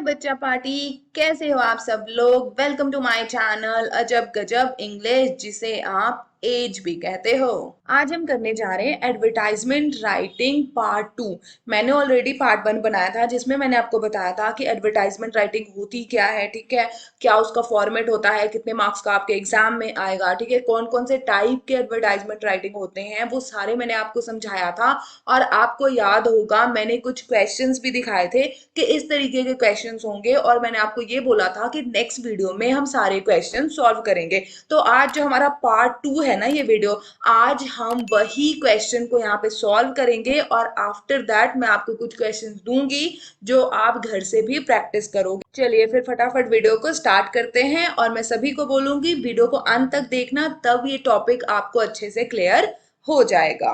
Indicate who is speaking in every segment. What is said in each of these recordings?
Speaker 1: बच्चा पार्टी। कैसे हो आप सब लोग। वेलकम टू माय चैनल अजब गजब इंग्लिश, जिसे आप एज भी कहते हो। आज हम करने जा रहे हैं एडवर्टाइजमेंट राइटिंग पार्ट 2। मैंने ऑलरेडी पार्ट 1 बनाया था जिसमें मैंने आपको बताया था कि एडवर्टाइजमेंट राइटिंग होती क्या है, ठीक है, क्या उसका फॉर्मेट होता है, कितने मार्क्स का आपके एग्जाम में आएगा, ठीक है, कौन कौन से टाइप के एडवर्टाइजमेंट राइटिंग होते हैं, वो सारे मैंने आपको समझाया था। और आपको याद होगा मैंने कुछ क्वेश्चंस भी दिखाए थे कि इस तरीके के क्वेश्चंस होंगे, और मैंने आपको ये बोला था कि नेक्स्ट वीडियो में हम सारे क्वेश्चन सॉल्व करेंगे। तो आज जो हमारा पार्ट 2 है ना ये वीडियो, आज हम वही क्वेश्चन को यहाँ पे सॉल्व करेंगे और आफ्टर दैट मैं आपको कुछ क्वेश्चंस दूंगी जो आप घर से भी प्रैक्टिस करोगे। चलिए फिर फटाफट वीडियो को स्टार्ट करते हैं, और मैं सभी को बोलूंगी वीडियो को अंत तक देखना, तब ये टॉपिक आपको अच्छे से क्लियर हो जाएगा।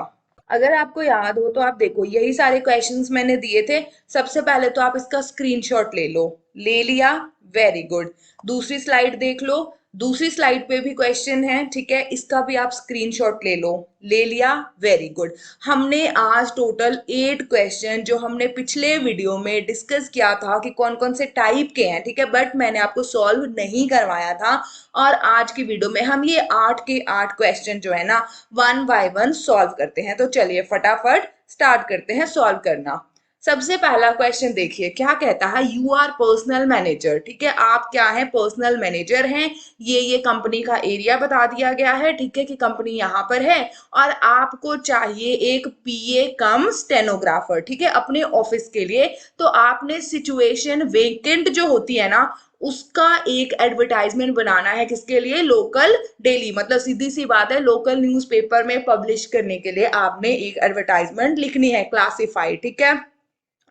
Speaker 1: अगर आपको याद हो तो आप देखो यही सारे क्वेश्चंस मैंने दिए थे। सबसे पहले तो आप इसका स्क्रीनशॉट ले लो। ले लिया, वेरी गुड। दूसरी स्लाइड देख लो, दूसरी स्लाइड पे भी क्वेश्चन है, ठीक है, इसका भी आप स्क्रीनशॉट ले लो। ले लिया, वेरी गुड। हमने आज टोटल 8 क्वेश्चन जो हमने पिछले वीडियो में डिस्कस किया था कि कौन कौन से टाइप के हैं, ठीक है, बट मैंने आपको सॉल्व नहीं करवाया था। और आज की वीडियो में हम ये 8 के 8 क्वेश्चन जो है ना वन बाय वन सॉल्व करते हैं। तो चलिए फटाफट स्टार्ट करते हैं सॉल्व करना। सबसे पहला क्वेश्चन देखिए क्या कहता है। यू आर पर्सनल मैनेजर, ठीक है, आप क्या है, पर्सनल मैनेजर हैं। ये कंपनी का एरिया बता दिया गया है, ठीक है, कि कंपनी यहाँ पर है और आपको चाहिए एक पीए कम स्टेनोग्राफर, ठीक है, अपने ऑफिस के लिए। तो आपने सिचुएशन वेकेंट जो होती है ना उसका एक एडवर्टाइजमेंट बनाना है, किसके लिए, लोकल डेली, मतलब सीधी सी बात है लोकल न्यूज़पेपर में पब्लिश करने के लिए आपने एक एडवर्टाइजमेंट लिखनी है, क्लासिफाइड, ठीक है।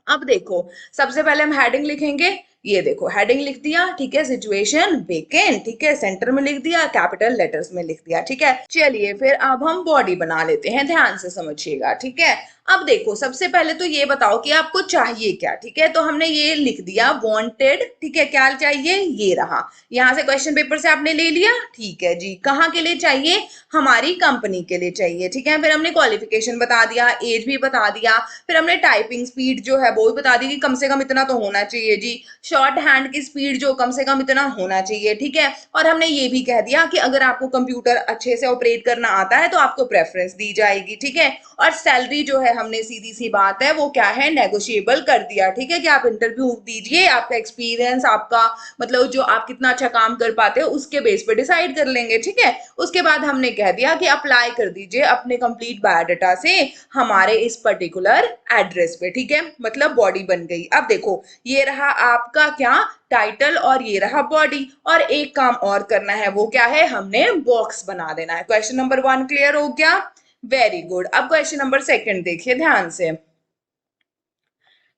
Speaker 1: अब देखो सबसे पहले हम हेडिंग लिखेंगे। ये देखो हेडिंग लिख दिया, ठीक है, सिचुएशन वेकेंट, ठीक है, सेंटर में लिख दिया, कैपिटल लेटर्स में लिख दिया, ठीक है। चलिए फिर अब हम बॉडी बना लेते हैं, ध्यान से समझिएगा, ठीक है। अब देखो सबसे पहले तो ये बताओ कि आपको चाहिए क्या, ठीक है, तो हमने ये लिख दिया वांटेड, ठीक है, क्या चाहिए, ये रहा। यहाँ से क्वेश्चन पेपर से आपने ले लिया, ठीक है जी। कहाँ के लिए चाहिए, हमारी कंपनी के लिए चाहिए, ठीक है। फिर हमने क्वालिफिकेशन बता दिया, एज भी बता दिया, फिर हमने टाइपिंग स्पीड जो है वो भी बता दी कि कम से कम इतना तो होना चाहिए जी। शॉर्ट हैंड की स्पीड जो कम से कम इतना होना चाहिए, ठीक है। और हमने ये भी कह दिया कि अगर आपको कंप्यूटर अच्छे से ऑपरेट करना आता है तो आपको प्रेफरेंस दी जाएगी, ठीक है। और सैलरी जो है हमने सीधी सी बात है वो क्या है, नेगोशिएबल कर दिया, ठीक है, कि आप इंटरव्यू दीजिए, आपका एक्सपीरियंस, आपका मतलब जो आप कितना अच्छा काम कर पाते हो उसके बेस पे डिसाइड कर लेंगे, ठीक है। उसके बाद हमने कह दिया कि अप्लाई कर दीजिए अपने कंप्लीट बायोडाटा से हमारे इस पर्टिकुलर एड्रेस पे, ठीक है, मतलब बॉडी बन गई। अब देखो ये रहा आपका क्या, टाइटल, और ये रहा बॉडी। और एक काम और करना है, वो क्या है, हमने बॉक्स बना देना है। क्वेश्चन नंबर 1 क्लियर हो गया, वेरी गुड। अब क्वेश्चन नंबर 2 देखिए ध्यान से।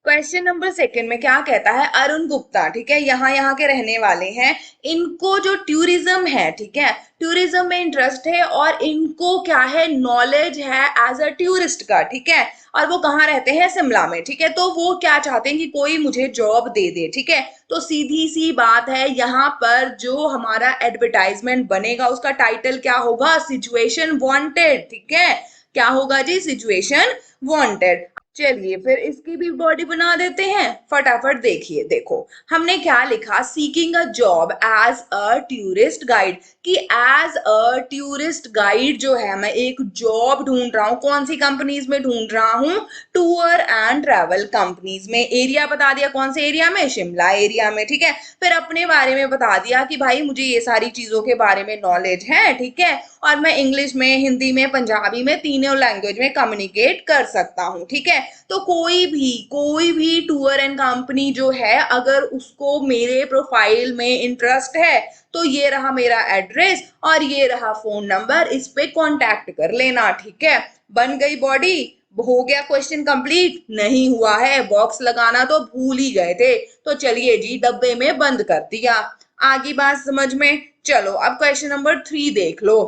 Speaker 1: क्वेश्चन नंबर 2 में क्या कहता है, अरुण गुप्ता, ठीक है, यहाँ के रहने वाले हैं। इनको जो टूरिज्म है, ठीक है, टूरिज्म में इंटरेस्ट है और इनको क्या है, नॉलेज है एज अ टूरिस्ट का, ठीक है। और वो कहाँ रहते हैं, शिमला में, ठीक है। तो वो क्या चाहते हैं कि कोई मुझे जॉब दे दे, ठीक है। तो सीधी सी बात है, यहाँ पर जो हमारा एडवर्टाइजमेंट बनेगा उसका टाइटल क्या होगा, सिचुएशन वांटेड, ठीक है। क्या होगा जी, सिचुएशन वांटेड। चलिए फिर इसकी भी बॉडी बना देते हैं, फटाफट देखिए। देखो हमने क्या लिखा, seeking a job as a tourist guide, कि एज अ टूरिस्ट गाइड जो है मैं एक जॉब ढूंढ रहा हूँ। कौन सी कंपनीज में ढूंढ रहा हूँ, टूर एंड ट्रैवल कंपनीज में। एरिया बता दिया, कौन से एरिया में, शिमला एरिया में, ठीक है। फिर अपने बारे में बता दिया कि भाई मुझे ये सारी चीजों के बारे में नॉलेज है, ठीक है, और मैं इंग्लिश में, हिंदी में, पंजाबी में, तीनों लैंग्वेज में कम्युनिकेट कर सकता हूँ, ठीक है। तो कोई भी टूर एंड कंपनी जो है अगर उसको मेरे प्रोफाइल में इंटरेस्ट है तो ये रहा मेरा एड्रेस और ये रहा फोन नंबर, इस पे कांटेक्ट कर लेना, ठीक है। बन गई बॉडी, हो गया क्वेश्चन कंप्लीट, नहीं हुआ है, बॉक्स लगाना तो भूल ही गए थे, तो चलिए जी डब्बे में बंद कर दिया। आगे बात समझ में। चलो अब क्वेश्चन नंबर 3 देख लो।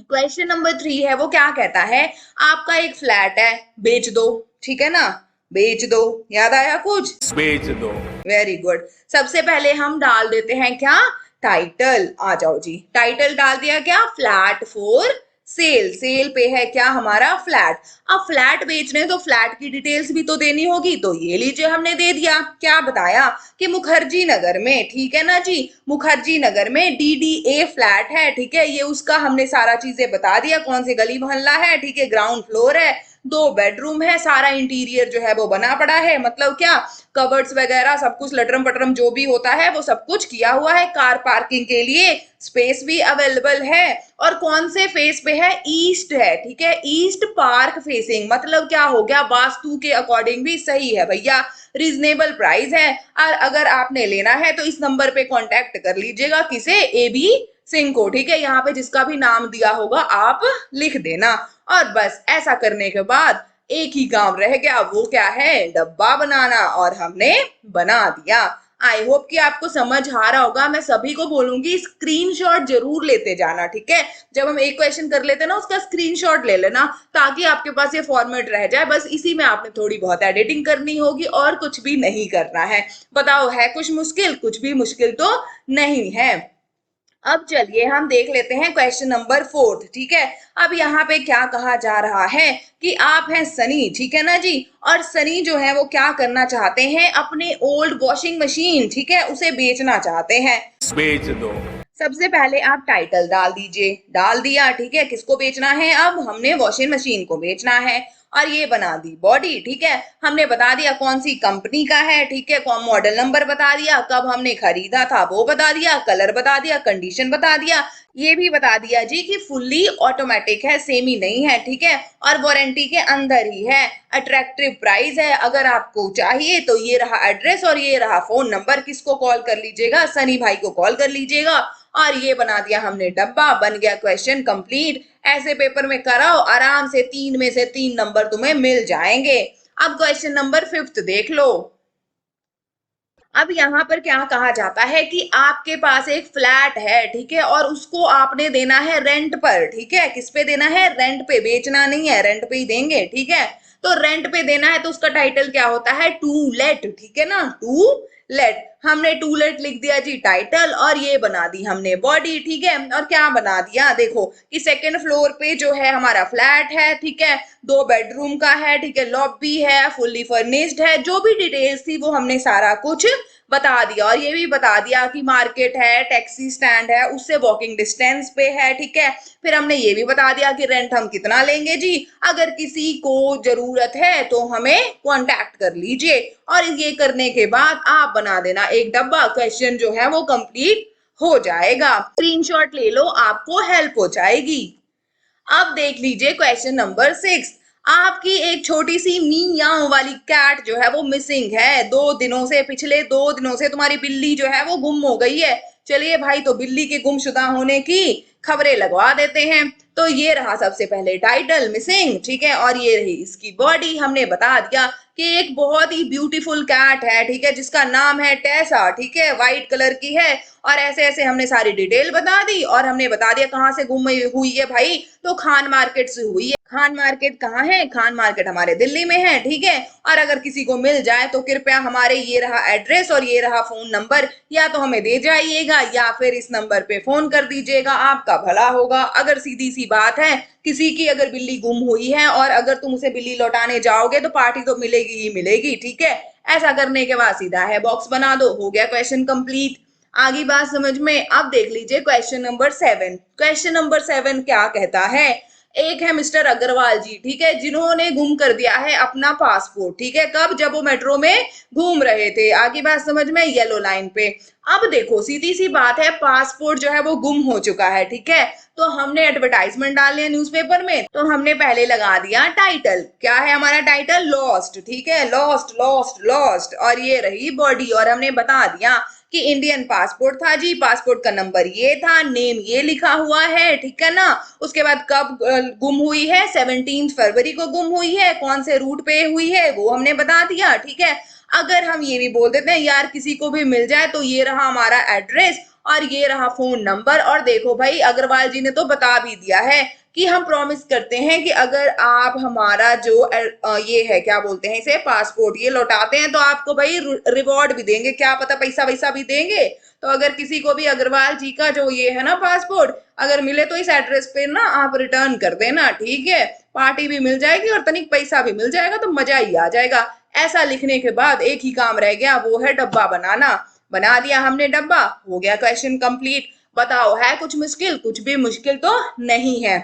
Speaker 1: क्वेश्चन नंबर 3 है वो क्या कहता है, आपका एक फ्लैट है, बेच दो, ठीक है ना, बेच दो। याद आया कुछ,
Speaker 2: बेच दो।
Speaker 1: Very good. सबसे पहले हम डाल देते हैं क्या, टाइटल। आ जाओ जी, टाइटल डाल दिया, क्या, फ्लैट फॉर सेल, सेल पे है क्या हमारा फ्लैट। अब फ्लैट बेच रहे हैं तो फ्लैट की डिटेल्स भी तो देनी होगी, तो ये लीजिए हमने दे दिया। क्या बताया कि मुखर्जी नगर में, ठीक है ना जी, मुखर्जी नगर में DDA फ्लैट है, ठीक है, ये उसका हमने सारा चीजें बता दिया, कौन से गली मोहल्ला है, ठीक है, ग्राउंड फ्लोर है, 2 बेडरूम है, सारा इंटीरियर जो है वो बना पड़ा है, मतलब क्या कबर्ड्स वगैरह सब कुछ लटरम पटरम जो भी होता है वो सब कुछ किया हुआ है, कार पार्किंग के लिए स्पेस भी अवेलेबल है। और कौन से फेस पे है, ईस्ट है, ठीक है, ईस्ट पार्क फेसिंग, मतलब क्या हो गया, वास्तु के अकॉर्डिंग भी सही है भैया, रीजनेबल प्राइस है। और अगर आपने लेना है तो इस नंबर पे कांटेक्ट कर लीजिएगा, किसे, AB सिंह को, ठीक है, यहाँ पे जिसका भी नाम दिया होगा आप लिख देना। और बस ऐसा करने के बाद एक ही काम रह गया, वो क्या है, डब्बा बनाना, और हमने बना दिया। आई होप कि आपको समझ आ रहा होगा। मैं सभी को बोलूंगी स्क्रीनशॉट जरूर लेते जाना, ठीक है, जब हम एक क्वेश्चन कर लेते हैं ना उसका स्क्रीनशॉट ले लेना, ताकि आपके पास ये फॉर्मेट रह जाए, बस इसी में आपने थोड़ी बहुत एडिटिंग करनी होगी और कुछ भी नहीं करना है। बताओ है कुछ मुश्किल, कुछ भी मुश्किल तो नहीं है। अब चलिए हम देख लेते हैं क्वेश्चन नंबर 4, ठीक है। अब यहाँ पे क्या कहा जा रहा है कि आप हैं सनी, ठीक है ना जी, और सनी जो है वो क्या करना चाहते हैं, अपने ओल्ड वॉशिंग मशीन, ठीक है, उसे बेचना चाहते हैं। बेच दो। सबसे पहले आप टाइटल डाल दीजिए, डाल दिया, ठीक है, किसको बेचना है, अब हमने वॉशिंग मशीन को बेचना है। और ये बना दी बॉडी, ठीक है, हमने बता दिया कौन सी कंपनी का है, ठीक है, कौन मॉडल नंबर बता दिया, कब हमने खरीदा था वो बता दिया, कलर बता दिया, कंडीशन बता दिया, ये भी बता दिया जी कि फुल्ली ऑटोमेटिक है, सेमी नहीं है, ठीक है, और वारंटी के अंदर ही है, अट्रैक्टिव प्राइस है। अगर आपको चाहिए तो ये रहा एड्रेस और ये रहा फोन नंबर, किसको कॉल कर लीजिएगा, सनी भाई को कॉल कर लीजिएगा। और ये बना दिया हमने डब्बा, बन गया क्वेश्चन कंप्लीट। ऐसे पेपर में कराओ आराम से 3 में से 3 नंबर तुम्हें मिल जाएंगे। अब क्वेश्चन नंबर 5 देख लो। अब यहाँ पर क्या कहा जाता है कि आपके पास एक फ्लैट है, ठीक है, और उसको आपने देना है रेंट पर, ठीक है, किस पे देना है, रेंट पे, बेचना नहीं है, रेंट पे ही देंगे, ठीक है। तो रेंट पे देना है तो उसका टाइटल क्या होता है, टू लेट, ठीक है ना, टू लेट, हमने टू लेट लिख दिया जी टाइटल, और ये बना दी हमने बॉडी, ठीक है। और क्या बना दिया, देखो कि सेकंड फ्लोर पे जो है हमारा फ्लैट है, ठीक है, 2 बेडरूम का है, ठीक है, लॉबी है, फुल्ली फर्निश्ड है, जो भी डिटेल्स थी वो हमने सारा कुछ बता दिया। और ये भी बता दिया कि मार्केट है, टैक्सी स्टैंड है, उससे वॉकिंग डिस्टेंस पे है, ठीक है। फिर हमने ये भी बता दिया कि रेंट हम कितना लेंगे जी, अगर किसी को जरूरत है तो हमें कांटेक्ट कर लीजिए। और ये करने के बाद आप बना देना एक डब्बा, क्वेश्चन जो है वो कंप्लीट हो जाएगा। स्क्रीनशॉट ले लो, आपको हेल्प हो जाएगी। अब देख लीजिए क्वेश्चन नंबर 6। आपकी एक छोटी सी मियाओ वाली कैट जो है वो मिसिंग है, 2 दिनों से, पिछले 2 दिनों से तुम्हारी बिल्ली जो है वो गुम हो गई है। चलिए भाई, तो बिल्ली के गुमशुदा होने की खबरें लगवा देते हैं। तो ये रहा सबसे पहले टाइटल मिसिंग, ठीक है, और ये रही इसकी बॉडी। हमने बता दिया कि एक बहुत ही ब्यूटीफुल कैट है, ठीक है, जिसका नाम है टेसा, ठीक है, व्हाइट कलर की है। और ऐसे ऐसे हमने सारी डिटेल बता दी, और हमने बता दिया कहाँ से गुम हुई है भाई, तो खान मार्केट से हुई है। खान मार्केट कहाँ है, खान मार्केट हमारे दिल्ली में है, ठीक है। और अगर किसी को मिल जाए तो कृपया हमारे ये रहा एड्रेस और ये रहा फोन नंबर, या तो हमें दे जाइएगा या फिर इस नंबर पे फोन कर दीजिएगा, आपका भला होगा। अगर सीधी सी बात है, किसी की अगर बिल्ली गुम हुई है और अगर तुम उसे बिल्ली लौटाने जाओगे तो पार्टी तो मिलेगी ही मिलेगी, ठीक है। ऐसा करने के बाद सीधा है बॉक्स बना दो, हो गया क्वेश्चन कंप्लीट। आगे बात समझ में। अब देख लीजिए क्वेश्चन नंबर 7। क्वेश्चन नंबर 7 क्या कहता है, एक है मिस्टर अग्रवाल जी, ठीक है, जिन्होंने गुम कर दिया है अपना पासपोर्ट, ठीक है, कब, जब वो मेट्रो में घूम रहे थे। आगे बात समझ में, येलो लाइन पे। अब देखो सीधी सी बात है, पासपोर्ट जो है वो गुम हो चुका है, ठीक है, तो हमने एडवर्टाइजमेंट डालनी है न्यूज़पेपर में, तो हमने पहले लगा दिया टाइटल, क्या है हमारा टाइटल, लॉस्ट, ठीक है, लॉस्ट लॉस्ट लॉस्ट, और ये रही बॉडी। और हमने बता दिया कि इंडियन पासपोर्ट था जी, पासपोर्ट का नंबर ये था, नेम ये लिखा हुआ है, ठीक है ना। उसके बाद कब गुम हुई है, 17 फरवरी को गुम हुई है, कौन से रूट पे हुई है वो हमने बता दिया, ठीक है। अगर हम ये भी बोल देते हैं यार किसी को भी मिल जाए, तो ये रहा हमारा एड्रेस और ये रहा फोन नंबर। और देखो भाई, अग्रवाल जी ने तो बता भी दिया है कि हम प्रॉमिस करते हैं कि अगर आप हमारा जो ये है क्या बोलते हैं इसे पासपोर्ट ये लौटाते हैं तो आपको भाई रिवॉर्ड भी देंगे, क्या पता पैसा वैसा भी देंगे। तो अगर किसी को भी अग्रवाल जी का जो ये है ना पासपोर्ट अगर मिले तो इस एड्रेस पे ना आप रिटर्न कर देना, ठीक है। पार्टी भी मिल जाएगी और तनिक पैसा भी मिल जाएगा तो मजा ही आ जाएगा। ऐसा लिखने के बाद एक ही काम रह गया, वो है डब्बा बनाना। बना दिया हमने डब्बा, हो गया क्वेश्चन कंप्लीट। बताओ है कुछ मुश्किल? कुछ भी मुश्किल तो नहीं है।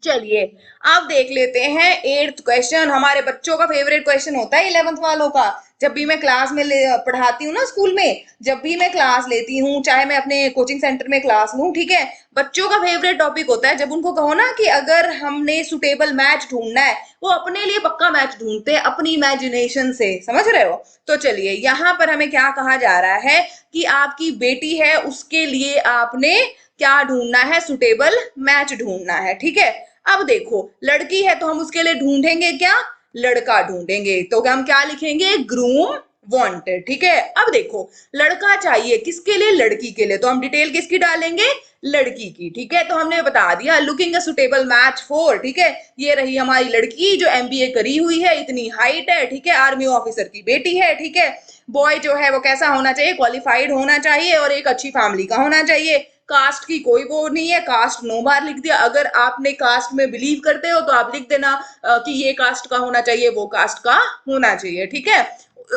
Speaker 1: चलिए अब देख लेते हैं एट्थ क्वेश्चन। हमारे बच्चों का फेवरेट क्वेश्चन होता है इलेवेंथ वालों का। जब भी मैं क्लास में पढ़ाती हूँ ना स्कूल में, जब भी मैं क्लास लेती हूँ चाहे मैं अपने कोचिंग सेंटर में क्लास लूँ, ठीक है, बच्चों का फेवरेट टॉपिक होता है जब उनको कहो ना कि अगर हमने सुटेबल मैच ढूंढना है, वो अपने लिए पक्का मैच ढूंढते हैं अपनी इमेजिनेशन से, समझ रहे हो। तो चलिए यहाँ पर हमें क्या कहा जा रहा है कि आपकी बेटी है उसके लिए आपने क्या ढूंढना है, सुटेबल मैच ढूंढना है, ठीक है। अब देखो लड़की है तो हम उसके लिए ढूंढेंगे क्या, लड़का ढूंढेंगे। तो हम क्या लिखेंगे, ग्रूम वांटेड, ठीक है। अब देखो लड़का चाहिए किसके लिए, लड़की के लिए, तो हम डिटेल किसकी डालेंगे, लड़की की, ठीक है। तो हमने बता दिया looking a suitable match for, ठीक है, ये रही हमारी लड़की जो एमबीए करी हुई है, इतनी हाइट है, ठीक है, आर्मी ऑफिसर की बेटी है, ठीक है। बॉय जो है वो कैसा होना चाहिए, क्वालिफाइड होना चाहिए और एक अच्छी फैमिली का होना चाहिए। कास्ट की कोई वो नहीं है, कास्ट नो बार लिख दिया। अगर आपने कास्ट में बिलीव करते हो तो आप लिख देना कि ये कास्ट का होना चाहिए वो कास्ट का होना चाहिए, ठीक है।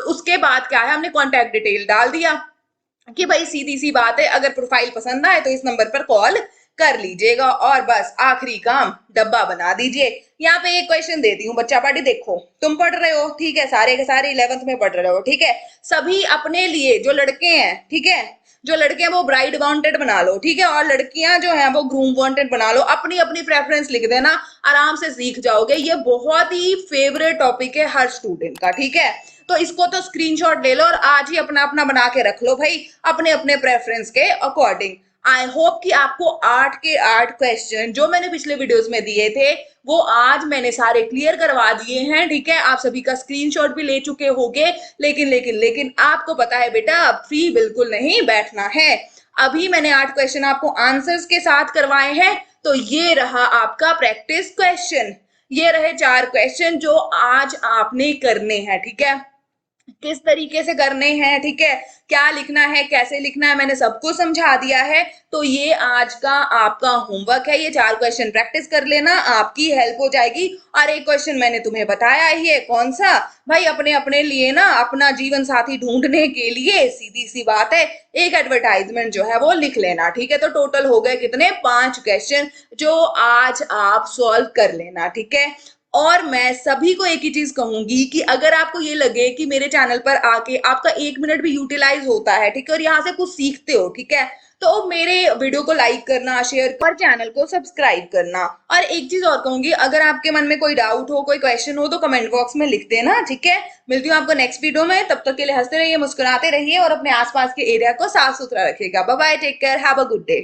Speaker 1: उसके बाद क्या है, हमने कॉन्टेक्ट डिटेल डाल दिया कि भाई सीधी सी बात है अगर प्रोफाइल पसंद आए तो इस नंबर पर कॉल कर लीजिएगा। और बस आखिरी काम डब्बा बना दीजिए। यहाँ पे एक क्वेश्चन देती हूँ बच्चा पार्टी, देखो तुम पढ़ रहे हो, ठीक है, सारे के सारे इलेवेंथ में पढ़ रहे हो, ठीक है। सभी अपने लिए जो लड़के हैं, ठीक है, जो लड़के हैं वो ब्राइड वांटेड बना लो, ठीक है, और लड़कियां जो हैं वो ग्रूम वांटेड बना लो। अपनी अपनी प्रेफरेंस लिख देना, आराम से सीख जाओगे। ये बहुत ही फेवरेट टॉपिक है हर स्टूडेंट का, ठीक है। तो इसको तो स्क्रीनशॉट ले लो और आज ही अपना अपना बना के रख लो भाई, अपने अपने प्रेफरेंस के अकॉर्डिंग। आई होप कि आपको 8 के 8 क्वेश्चन जो मैंने पिछले वीडियोस में दिए थे वो आज मैंने सारे क्लियर करवा दिए हैं, ठीक है। आप सभी का स्क्रीनशॉट भी ले चुके होंगे। लेकिन आपको पता है बेटा फ्री बिल्कुल नहीं बैठना है। अभी मैंने 8 क्वेश्चन आपको आंसर्स के साथ करवाए हैं, तो ये रहा आपका प्रैक्टिस क्वेश्चन। ये रहे 4 क्वेश्चन जो आज आपने करने हैं, ठीक है। किस तरीके से करने हैं, ठीक है, क्या लिखना है कैसे लिखना है मैंने सबको समझा दिया है। तो ये आज का आपका होमवर्क है, ये 4 क्वेश्चन प्रैक्टिस कर लेना, आपकी हेल्प हो जाएगी। और एक क्वेश्चन मैंने तुम्हें बताया ही है, कौन सा भाई, अपने अपने लिए ना अपना जीवन साथी ढूंढने के लिए सीधी सी बात है एक एडवर्टाइजमेंट जो है वो लिख लेना, ठीक है। तो टोटल हो गए कितने, 5 क्वेश्चन जो आज आप सॉल्व कर लेना, ठीक है। और मैं सभी को एक ही चीज कहूंगी कि अगर आपको ये लगे कि मेरे चैनल पर आके आपका 1 मिनट भी यूटिलाइज होता है, ठीक है, और यहाँ से कुछ सीखते हो, ठीक है, तो मेरे वीडियो को लाइक करना, शेयर और चैनल को सब्सक्राइब करना। और एक चीज और कहूंगी, अगर आपके मन में कोई डाउट हो कोई क्वेश्चन हो तो कमेंट बॉक्स में लिख देना, ठीक है। मिलती हूँ आपको नेक्स्ट वीडियो में, तब तक के लिए हंसते रहिए मुस्कुराते रहिए और अपने आसपास के एरिया को साफ सुथरा रखिएगा। Bye bye, take care, have a good day.